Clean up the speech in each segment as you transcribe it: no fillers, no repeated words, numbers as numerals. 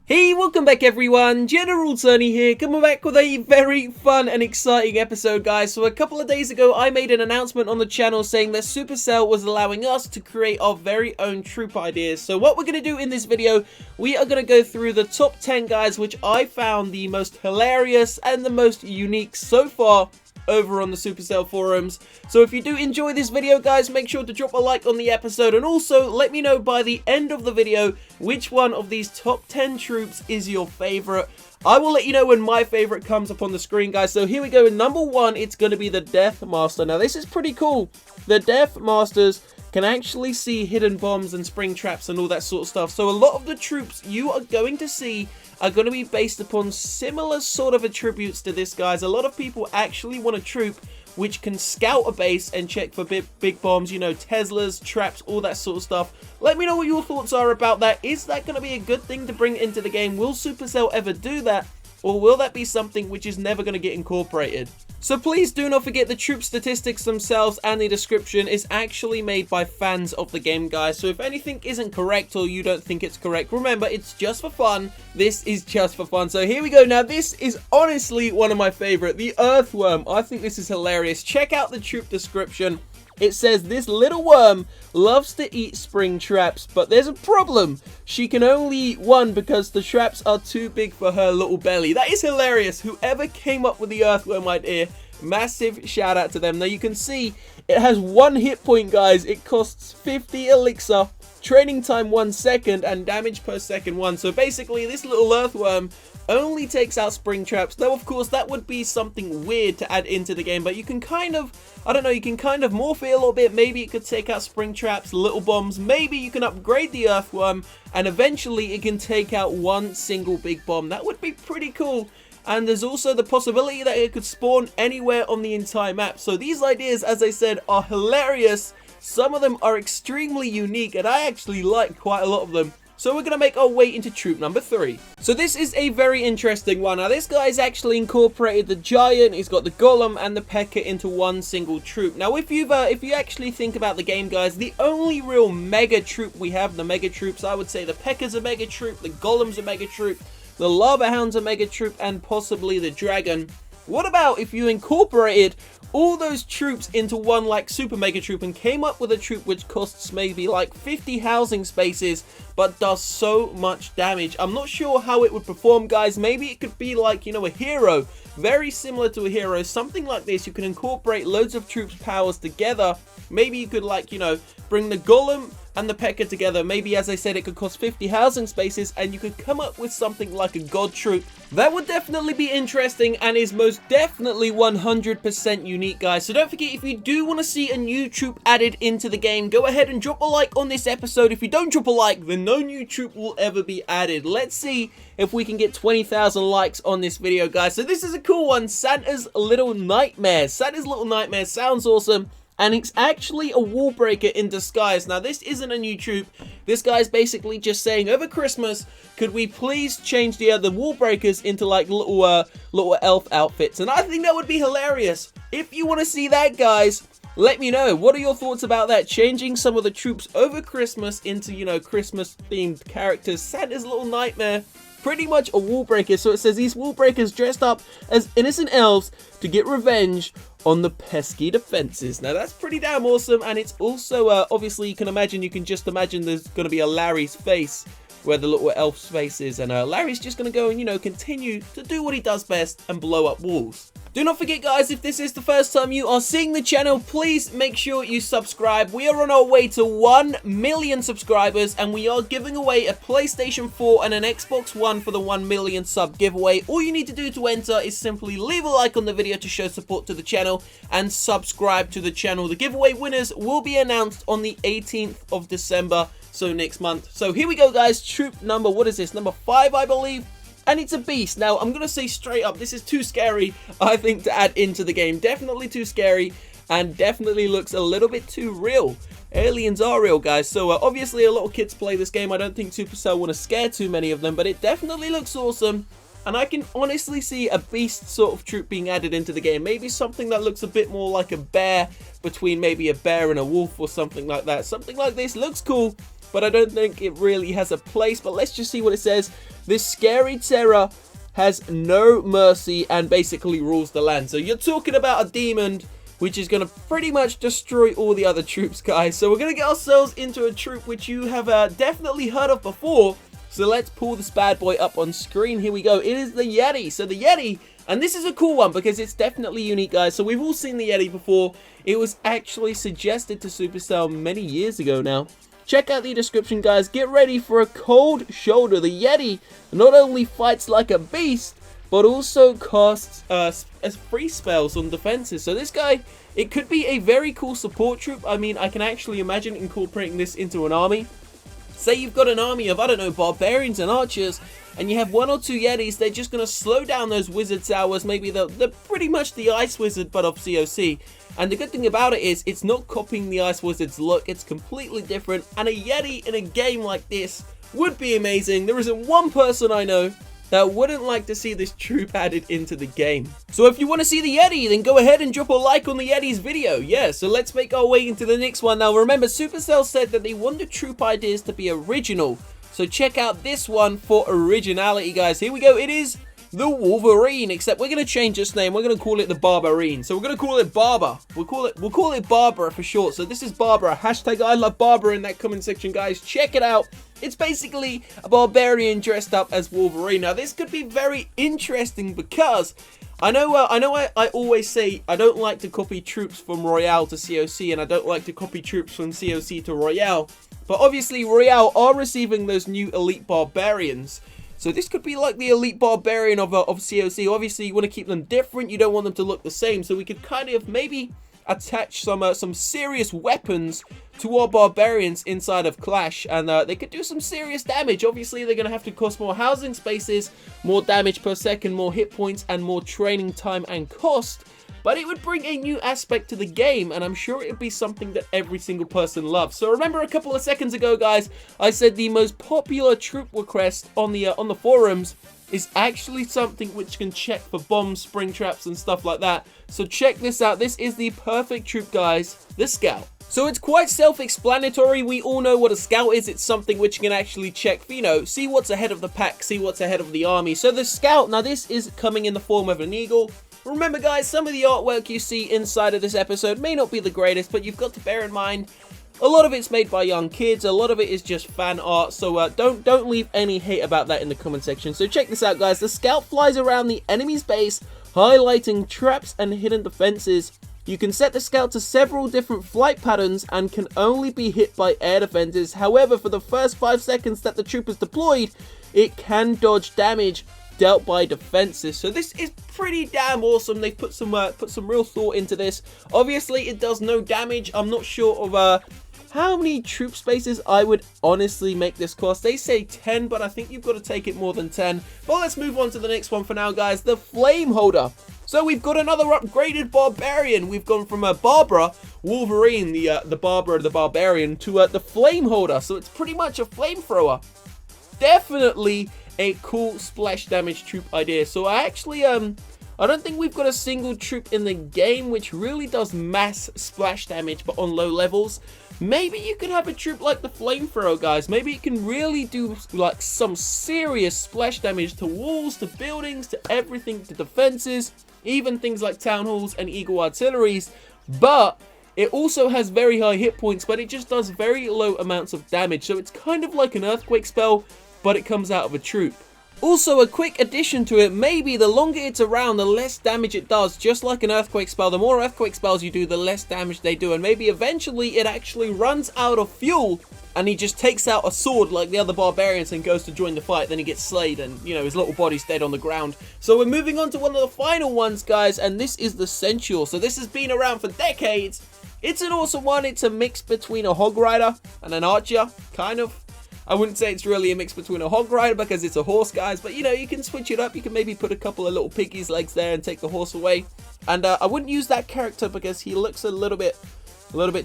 Hey, welcome back everyone, General Sunny here, coming back with a very fun and exciting episode, guys. So a couple of days ago, I made an announcement on the channel saying that Supercell was allowing us to create our very own troop ideas. So what we're going to do in this video, we are going to go through the top 10 guys, which I found the most hilarious and the most unique so far over on the Supercell forums. So if you do enjoy this video, guys, make sure to drop a like on the episode, and also let me know by the end of the video which one of these top 10 troops is your favorite. I will let you know when my favorite comes up on the screen, guys. So here we go. Number one, it's going to be the Death Master. Now this is pretty cool. The Death Masters can actually see hidden bombs and spring traps and all that sort of stuff. So a lot of the troops you are going to see are going to be based upon similar sort of attributes to this, guys. A lot of people actually want a troop which can scout a base and check for big bombs, you know, Teslas, traps, all that sort of stuff. Let me know what your thoughts are about that. Is that going to be a good thing to bring into the game? Will Supercell ever do that? Or will that be something which is never going to get incorporated? So please do not forget the troop statistics themselves and the description is actually made by fans of the game, guys. So if anything isn't correct or you don't think it's correct, remember, it's just for fun. This is just for fun. So here we go. Now this is honestly one of my favorite, the Earthworm. I think this is hilarious. Check out the troop description. It says this little worm loves to eat spring traps, but there's a problem. She can only eat one because the traps are too big for her little belly. That is hilarious. Whoever came up with the Earthworm idea, massive shout out to them. Now you can see it has 1 hit point, guys. It costs 50 elixir, training time 1 second, and damage per second 1. So basically this little Earthworm only takes out spring traps. Though of course that would be something weird to add into the game, but you can kind of, I don't know, you can kind of morph it a little bit. Maybe it could take out spring traps, little bombs. Maybe you can upgrade the Earthworm and eventually it can take out one single big bomb. That would be pretty cool. And there's also the possibility that it could spawn anywhere on the entire map. So these ideas, as I said, are hilarious. Some of them are extremely unique and I actually like quite a lot of them. So we're going to make our way into troop number 3. So this is a very interesting one. Now this guy's actually incorporated the Giant, he's got the Golem and the P.E.K.K.A into one single troop. Now if you actually think about the game, guys, the only real mega troop we have, the mega troops, I would say the P.E.K.K.A's a mega troop, the Golem's a mega troop, the Lava Hound's a mega troop, and possibly the Dragon. What about if you incorporated all those troops into one like super mega troop and came up with a troop which costs maybe like 50 housing spaces but does so much damage? I'm not sure how it would perform, guys. Maybe it could be like, you know, a hero, very similar to a hero, something like this. You can incorporate loads of troops powers together. Maybe you could, like, you know, bring the Golem and the P.E.K.K.A together. Maybe, as I said, it could cost 50 housing spaces and you could come up with something like a god troop. That would definitely be interesting and is most definitely 100% unique, guys. So don't forget, if you do want to see a new troop added into the game, go ahead and drop a like on this episode. If you don't drop a like, then no new troop will ever be added. Let's see if we can get 20,000 likes on this video, guys. So this is a cool one, Santa's Little Nightmare. Santa's Little Nightmare sounds awesome. And it's actually a wall breaker in disguise. Now, this isn't a new troop. This guy's basically just saying, over Christmas, could we please change the other wall breakers into like little elf outfits? And I think that would be hilarious. If you want to see that, guys, let me know. What are your thoughts about that? Changing some of the troops over Christmas into, you know, Christmas-themed characters. Santa's Little Nightmare. Pretty much a wall breaker. So it says these wall breakers dressed up as innocent elves to get revenge on the pesky defenses. Now that's pretty damn awesome, and it's also obviously you can just imagine there's going to be a Larry's face where the little elf's face is, and Larry's just going to go and, you know, continue to do what he does best and blow up walls. Do not forget, guys, if this is the first time you are seeing the channel, please make sure you subscribe. We are on our way to 1 million subscribers, and we are giving away a PlayStation 4 and an Xbox One for the 1 million sub giveaway. All you need to do to enter is simply leave a like on the video to show support to the channel and subscribe to the channel. The giveaway winners will be announced on the 18th of December, so next month. So here we go, guys. Troop number, what is this? Number 5, I believe. And it's a beast. Now, I'm going to say straight up, this is too scary, I think, to add into the game. Definitely too scary, and definitely looks a little bit too real. Aliens are real, guys. So, obviously, a lot of kids play this game. I don't think Supercell want to scare too many of them, but it definitely looks awesome. And I can honestly see a beast sort of troop being added into the game. Maybe something that looks a bit more like a bear, between maybe a bear and a wolf or something like that. Something like this looks cool. but I don't think it really has a place. But let's just see what it says. This scary terror has no mercy and basically rules the land. So you're talking about a demon which is going to pretty much destroy all the other troops, guys. So we're going to get ourselves into a troop which you have definitely heard of before. So let's pull this bad boy up on screen. Here we go. It is the Yeti. So the Yeti, and this is a cool one because it's definitely unique, guys. So we've all seen the Yeti before. It was actually suggested to Supercell many years ago now. Check out the description, guys. Get ready for a cold shoulder. The Yeti not only fights like a beast, but also casts free spells on defenses. So this guy, it could be a very cool support troop. I mean, I can actually imagine incorporating this into an army. Say you've got an army of, I don't know, barbarians and archers, and you have 1 or 2 Yetis. They're just going to slow down those wizard towers. Maybe they're pretty much the ice wizard, but of CoC. And the good thing about it is, it's not copying the ice wizard's look. It's completely different. And a Yeti in a game like this would be amazing. There isn't one person I know that wouldn't like to see this troop added into the game. So if you want to see the Yeti, then go ahead and drop a like on the Yeti's video. Yeah, so let's make our way into the next one. Now remember, Supercell said that they want the troop ideas to be original. So check out this one for originality, guys. Here we go. It is the Wolverine, except we're going to change its name. We're going to call it the Barbarine. So we're going to call it Barber. We'll call it Barbara for short. So this is Barbara. Hashtag I love Barbara in that comment section, guys. Check it out. It's basically a barbarian dressed up as Wolverine. Now this could be very interesting because I know I always say I don't like to copy troops from Royale to CoC, and I don't like to copy troops from CoC to Royale. But obviously Royale are receiving those new elite barbarians. So this could be like the elite barbarian of CoC. Obviously, you want to keep them different. You don't want them to look the same. So we could kind of maybe attach some serious weapons to our barbarians inside of Clash, and they could do some serious damage. Obviously, they're going to have to cost more housing spaces, more damage per second, more hit points, and more training time and cost. But it would bring a new aspect to the game, and I'm sure it would be something that every single person loves. So remember a couple of seconds ago, guys, I said the most popular troop request on the forums is actually something which can check for bombs, spring traps, and stuff like that. So check this out. This is the perfect troop, guys, the Scout. So it's quite self-explanatory. We all know what a Scout is. It's something which can actually check for, you know, see what's ahead of the pack, see what's ahead of the army. So the Scout, now this is coming in the form of an eagle. Remember, guys, some of the artwork you see inside of this episode may not be the greatest, but you've got to bear in mind, a lot of it's made by young kids, a lot of it is just fan art, so don't leave any hate about that in the comment section. So check this out, guys. The Scout flies around the enemy's base, highlighting traps and hidden defenses. You can set the Scout to several different flight patterns and can only be hit by air defenses. However, for the first 5 seconds that the troop is deployed, it can dodge damage dealt by defenses. So this is pretty damn awesome. They put some real thought into this. Obviously, it does no damage. I'm not sure of how many troop spaces I would honestly make this cost. They say 10, but I think you've got to take it more than 10. But let's move on to the next one for now, guys. The Flame Holder. So we've got another upgraded barbarian. We've gone from a Barbara, Wolverine, the Barbara, the barbarian, to the Flame Holder. So it's pretty much a flamethrower. Definitely a cool splash damage troop idea. So I actually I don't think we've got a single troop in the game which really does mass splash damage, but on low levels. Maybe you could have a troop like the Flamethrower, guys. Maybe it can really do like some serious splash damage to walls, to buildings, to everything, to defenses, even things like town halls and eagle artilleries. But it also has very high hit points, but it just does very low amounts of damage. So it's kind of like an earthquake spell, but it comes out of a troop. Also, a quick addition to it, maybe the longer it's around, the less damage it does. Just like an earthquake spell, the more earthquake spells you do, the less damage they do. And maybe eventually it actually runs out of fuel and he just takes out a sword like the other barbarians and goes to join the fight. Then he gets slayed and, you know, his little body's dead on the ground. So we're moving on to one of the final ones, guys, and this is the Centaur. So this has been around for decades. It's an awesome one. It's a mix between a hog rider and an archer, kind of. I wouldn't say it's really a mix between a hog rider because it's a horse, guys, but you know, you can switch it up. You can maybe put a couple of little piggy's legs there and take the horse away. And I wouldn't use that character because he looks a little bit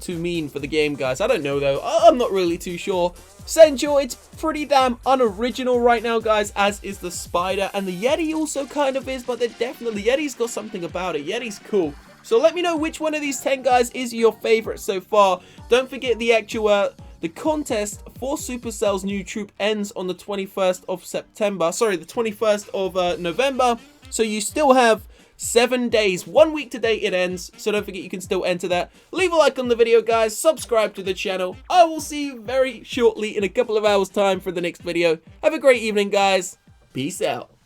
too mean for the game, guys. I don't know though. I'm not really too sure. Centaur, it's pretty damn unoriginal right now, guys, as is the Spider, and the Yeti also kind of is, but they're definitely, Yeti's got something about it. Yeti's cool. So let me know which one of these 10 guys is your favorite so far. Don't forget the actual the contest for Supercell's new troop ends on the 21st of September. Sorry, the 21st of November. So you still have 7 days, 1 week today it ends, so don't forget you can still enter that. Leave a like on the video, guys, subscribe to the channel. I will see you very shortly in a couple of hours time for the next video. Have a great evening, guys. Peace out.